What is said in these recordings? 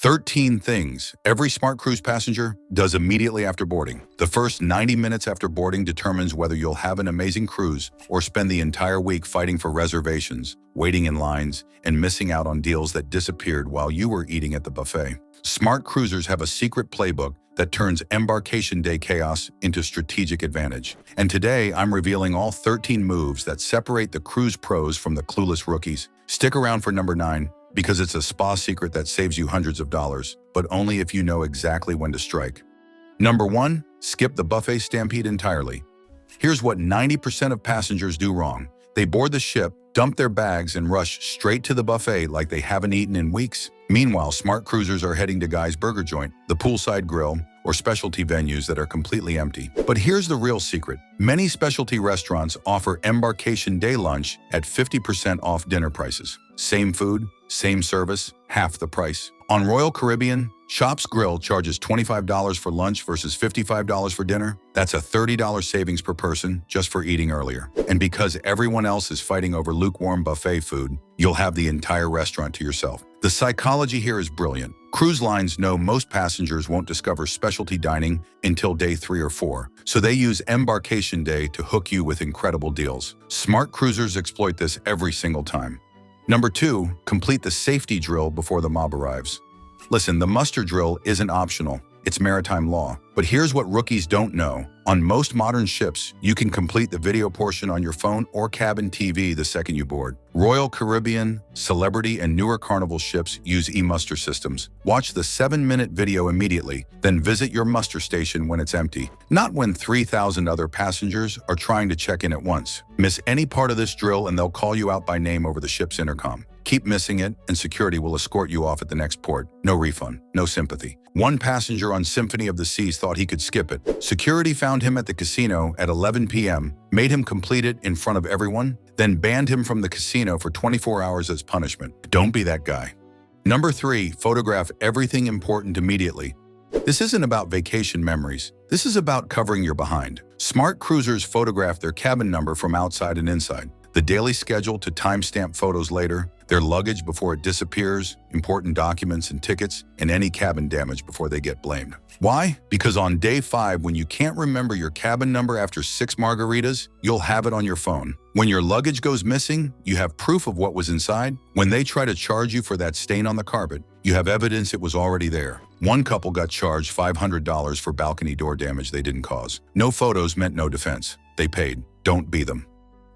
13 things every Smart Cruise passenger does immediately after boarding. The first 90 minutes after boarding determines whether you'll have an amazing cruise or spend the entire week fighting for reservations, waiting in lines, and missing out on deals that disappeared while you were eating at the buffet. Smart cruisers have a secret playbook that turns embarkation day chaos into strategic advantage. And today, I'm revealing all 13 moves that separate the cruise pros from the clueless rookies. Stick around for number 9, because it's a spa secret that saves you hundreds of dollars, but only if you know exactly when to strike. Number 1, skip the buffet stampede entirely. Here's what 90% of passengers do wrong. They board the ship, dump their bags, and rush straight to the buffet like they haven't eaten in weeks. Meanwhile, smart cruisers are heading to Guy's Burger Joint, the poolside grill, or specialty venues that are completely empty. But here's the real secret. Many specialty restaurants offer embarkation day lunch at 50% off dinner prices. Same food, same service, half the price. On Royal Caribbean, Shop's Grill charges $25 for lunch versus $55 for dinner. That's a $30 savings per person just for eating earlier. And because everyone else is fighting over lukewarm buffet food, you'll have the entire restaurant to yourself. The psychology here is brilliant. Cruise lines know most passengers won't discover specialty dining until day 3 or 4, so they use embarkation day to hook you with incredible deals. Smart cruisers exploit this every single time. Number 2, complete the safety drill before the mob arrives. Listen, the muster drill isn't optional. It's maritime law. But here's what rookies don't know. On most modern ships, you can complete the video portion on your phone or cabin TV the second you board. Royal Caribbean, Celebrity, and newer Carnival ships use e-muster systems. Watch the 7-minute video immediately, then visit your muster station when it's empty. Not when 3,000 other passengers are trying to check in at once. Miss any part of this drill and they'll call you out by name over the ship's intercom. Keep missing it, and security will escort you off at the next port. No refund, no sympathy. One passenger on Symphony of the Seas thought he could skip it. Security found him at the casino at 11 p.m., made him complete it in front of everyone, then banned him from the casino for 24 hours as punishment. Don't be that guy. Number 3, photograph everything important immediately. This isn't about vacation memories. This is about covering your behind. Smart cruisers photograph their cabin number from outside and inside, the daily schedule to timestamp photos later, their luggage before it disappears, important documents and tickets, and any cabin damage before they get blamed. Why? Because on day 5, when you can't remember your cabin number after 6 margaritas, you'll have it on your phone. When your luggage goes missing, you have proof of what was inside. When they try to charge you for that stain on the carpet, you have evidence it was already there. One couple got charged $500 for balcony door damage they didn't cause. No photos meant no defense. They paid. Don't be them.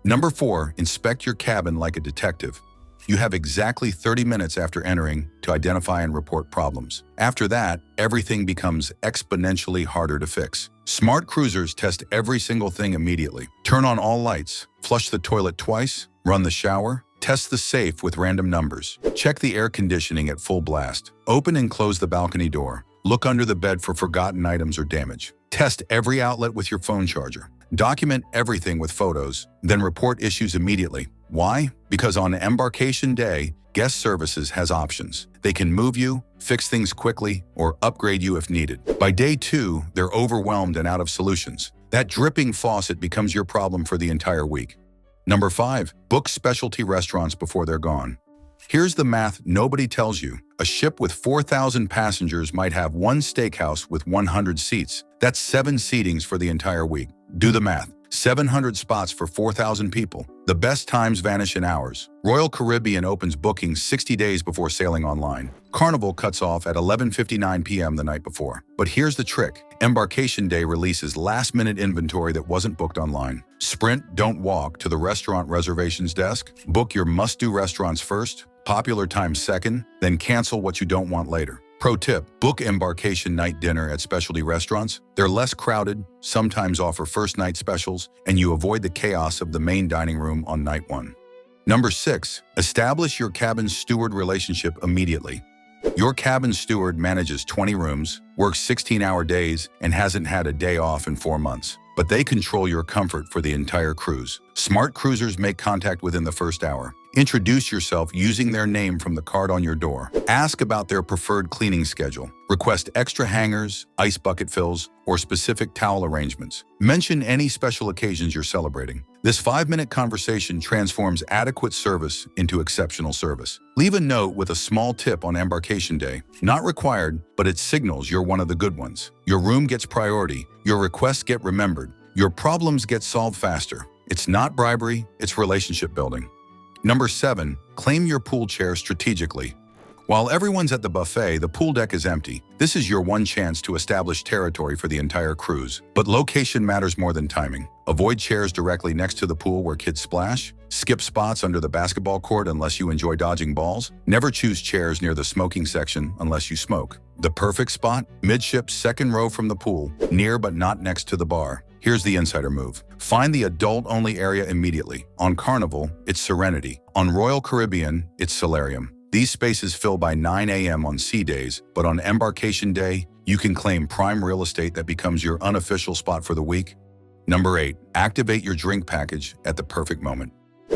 Number 4, inspect your cabin like a detective. You have exactly 30 minutes after entering to identify and report problems. After that, everything becomes exponentially harder to fix. Smart cruisers test every single thing immediately. Turn on all lights, flush the toilet twice, run the shower, test the safe with random numbers, check the air conditioning at full blast, open and close the balcony door, look under the bed for forgotten items or damage. Test every outlet with your phone charger. Document everything with photos, then report issues immediately. Why? Because on embarkation day, guest services has options. They can move you, fix things quickly, or upgrade you if needed. By day 2, they're overwhelmed and out of solutions. That dripping faucet becomes your problem for the entire week. Number 5, book specialty restaurants before they're gone. Here's the math nobody tells you. A ship with 4,000 passengers might have one steakhouse with 100 seats. That's 7 seatings for the entire week. Do the math. 700 spots for 4,000 people. The best times vanish in hours. Royal Caribbean opens bookings 60 days before sailing online. Carnival cuts off at 11:59 p.m. the night before. But here's the trick. Embarkation day releases last-minute inventory that wasn't booked online. Sprint, don't walk to the restaurant reservations desk. Book your must-do restaurants first, popular times second, then cancel what you don't want later. Pro tip, book embarkation night dinner at specialty restaurants. They're less crowded, sometimes offer first night specials, and you avoid the chaos of the main dining room on night 1. Number 6, establish your cabin steward relationship immediately. Your cabin steward manages 20 rooms, works 16-hour days, and hasn't had a day off in 4 months. But they control your comfort for the entire cruise. Smart cruisers make contact within the first hour. Introduce yourself using their name from the card on your door. Ask about their preferred cleaning schedule. Request extra hangers, ice bucket fills, or specific towel arrangements. Mention any special occasions you're celebrating. This 5-minute conversation transforms adequate service into exceptional service. Leave a note with a small tip on embarkation day. Not required, but it signals you're one of the good ones. Your room gets priority. Your requests get remembered. Your problems get solved faster. It's not bribery, it's relationship building. Number 7, claim your pool chair strategically. While everyone's at the buffet, the pool deck is empty. This is your one chance to establish territory for the entire cruise. But location matters more than timing. Avoid chairs directly next to the pool where kids splash. Skip spots under the basketball court unless you enjoy dodging balls. Never choose chairs near the smoking section unless you smoke. The perfect spot? Midship, second row from the pool, near but not next to the bar. Here's the insider move. Find the adult-only area immediately. On Carnival, it's Serenity. On Royal Caribbean, it's Solarium. These spaces fill by 9 a.m. on sea days, but on embarkation day, you can claim prime real estate that becomes your unofficial spot for the week. Number 8, activate your drink package at the perfect moment.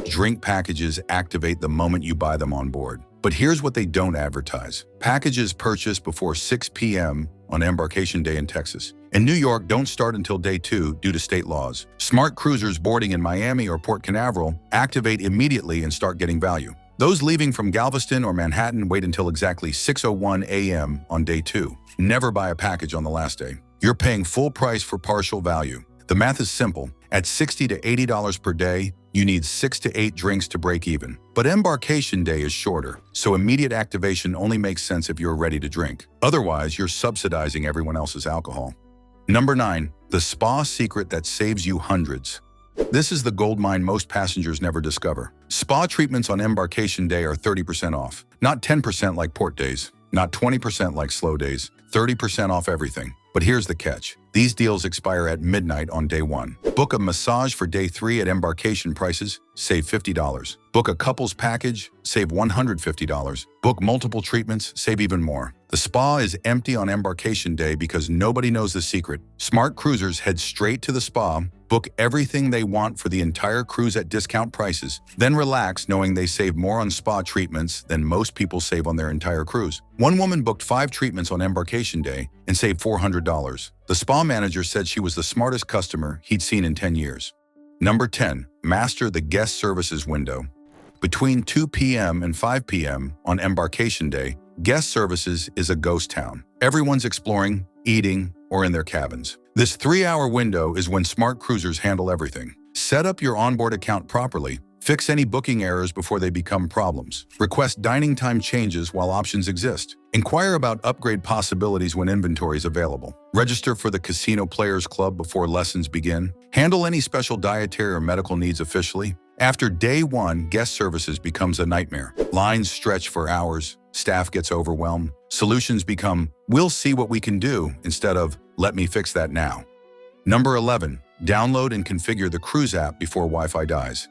Drink packages activate the moment you buy them on board. But here's what they don't advertise. Packages purchased before 6 p.m. on embarkation day in Texas. In New York, don't start until day 2 due to state laws. Smart cruisers boarding in Miami or Port Canaveral activate immediately and start getting value. Those leaving from Galveston or Manhattan wait until exactly 6:01 a.m. on day 2. Never buy a package on the last day. You're paying full price for partial value. The math is simple. At $60 to $80 per day, you need 6 to 8 drinks to break even. But embarkation day is shorter, so immediate activation only makes sense if you're ready to drink. Otherwise, you're subsidizing everyone else's alcohol. Number 9, the spa secret that saves you hundreds. This is the gold mine most passengers never discover. Spa treatments on embarkation day are 30% off. Not 10% like port days, not 20% like slow days, 30% off everything. But here's the catch. These deals expire at midnight on day 1. Book a massage for day 3 at embarkation prices, save $50. Book a couples package, save $150. Book multiple treatments, save even more. The spa is empty on embarkation day because nobody knows the secret. Smart cruisers head straight to the spa, book everything they want for the entire cruise at discount prices, then relax knowing they save more on spa treatments than most people save on their entire cruise. One woman booked 5 treatments on embarkation day and saved $400. The spa manager said she was the smartest customer he'd seen in 10 years. Number 10, master the guest services window. Between 2 p.m. and 5 p.m. on embarkation day, guest services is a ghost town. Everyone's exploring, eating, or in their cabins. This 3-hour window is when smart cruisers handle everything. Set up your onboard account properly. Fix any booking errors before they become problems. Request dining time changes while options exist. Inquire about upgrade possibilities when inventory is available. Register for the Casino Players Club before lessons begin. Handle any special dietary or medical needs officially. After day 1, guest services becomes a nightmare. Lines stretch for hours. Staff gets overwhelmed. Solutions become, "We'll see what we can do," instead of, "Let me fix that now." Number 11, download and configure the cruise app before Wi-Fi dies.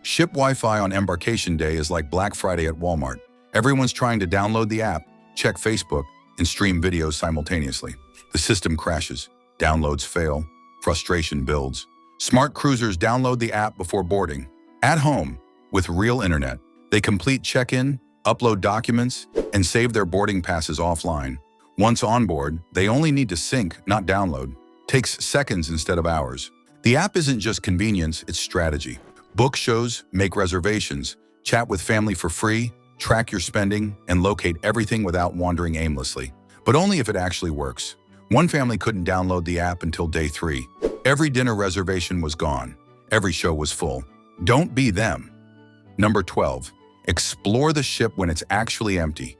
Ship Wi-Fi on embarkation day is like Black Friday at Walmart. Everyone's trying to download the app, check Facebook, and stream videos simultaneously. The system crashes. Downloads fail. Frustration builds. Smart cruisers download the app before boarding. At home, with real internet, they complete check-in, upload documents, and save their boarding passes offline. Once on board, they only need to sync, not download. Takes seconds instead of hours. The app isn't just convenience, it's strategy. Book shows, make reservations, chat with family for free, track your spending, and locate everything without wandering aimlessly. But only if it actually works. One family couldn't download the app until day 3. Every dinner reservation was gone. Every show was full. Don't be them. Number 12. Explore the ship when it's actually empty.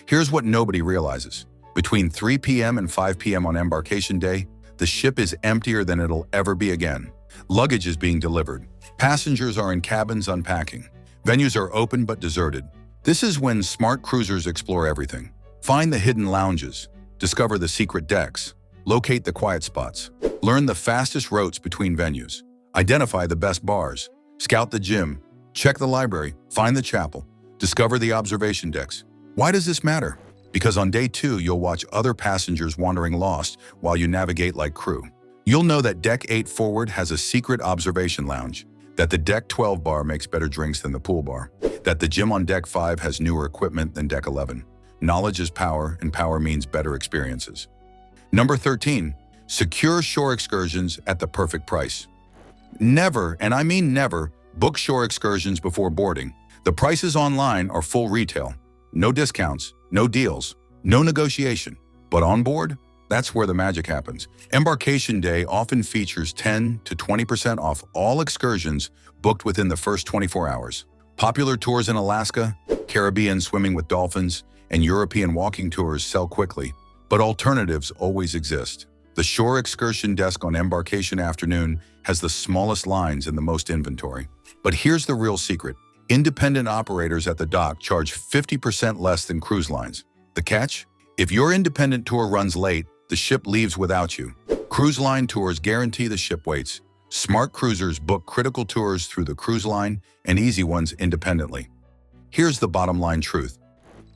Here's what nobody realizes. Between 3 p.m. and 5 p.m. on embarkation day, the ship is emptier than it'll ever be again. Luggage is being delivered. Passengers are in cabins unpacking. Venues are open but deserted. This is when smart cruisers explore everything. Find the hidden lounges. Discover the secret decks. Locate the quiet spots. Learn the fastest routes between venues. Identify the best bars. Scout the gym. Check the library. Find the chapel. Discover the observation decks. Why does this matter? Because on day 2, you'll watch other passengers wandering lost while you navigate like crew. You'll know that Deck 8 forward has a secret observation lounge. That the Deck 12 bar makes better drinks than the pool bar. That the gym on Deck 5 has newer equipment than Deck 11. Knowledge is power, and power means better experiences. Number 13, secure shore excursions at the perfect price. Never, and I mean never, book shore excursions before boarding. The prices online are full retail. No discounts, no deals, no negotiation. But on board, that's where the magic happens. Embarkation day often features 10 to 20% off all excursions booked within the first 24 hours. Popular tours in Alaska, Caribbean swimming with dolphins, and European walking tours sell quickly, but alternatives always exist. The shore excursion desk on embarkation afternoon has the smallest lines and the most inventory. But here's the real secret. Independent operators at the dock charge 50% less than cruise lines. The catch? If your independent tour runs late, the ship leaves without you. Cruise line tours guarantee the ship waits. Smart cruisers book critical tours through the cruise line and easy ones independently. Here's the bottom line truth.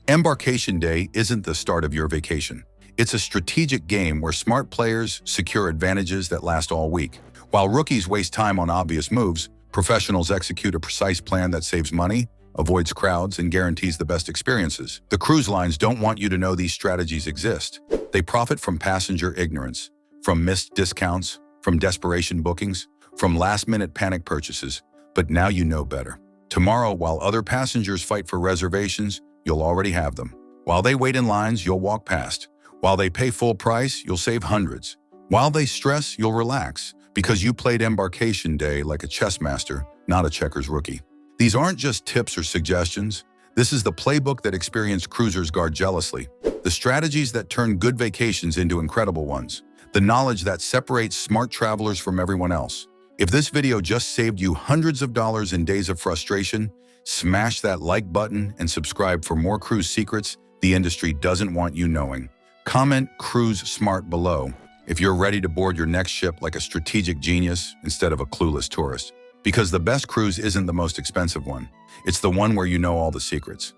Embarkation day isn't the start of your vacation. It's a strategic game where smart players secure advantages that last all week. While rookies waste time on obvious moves, professionals execute a precise plan that saves money, avoids crowds, and guarantees the best experiences. The cruise lines don't want you to know these strategies exist. They profit from passenger ignorance, from missed discounts, from desperation bookings, from last-minute panic purchases. But now you know better. Tomorrow, while other passengers fight for reservations, you'll already have them. While they wait in lines, you'll walk past. While they pay full price, you'll save hundreds. While they stress, you'll relax, because you played embarkation day like a chess master, not a checkers rookie. These aren't just tips or suggestions. This is the playbook that experienced cruisers guard jealously. The strategies that turn good vacations into incredible ones. The knowledge that separates smart travelers from everyone else. If this video just saved you hundreds of dollars in days of frustration, smash that like button and subscribe for more cruise secrets the industry doesn't want you knowing. Comment "Cruise Smart" below if you're ready to board your next ship like a strategic genius instead of a clueless tourist. Because the best cruise isn't the most expensive one. It's the one where you know all the secrets.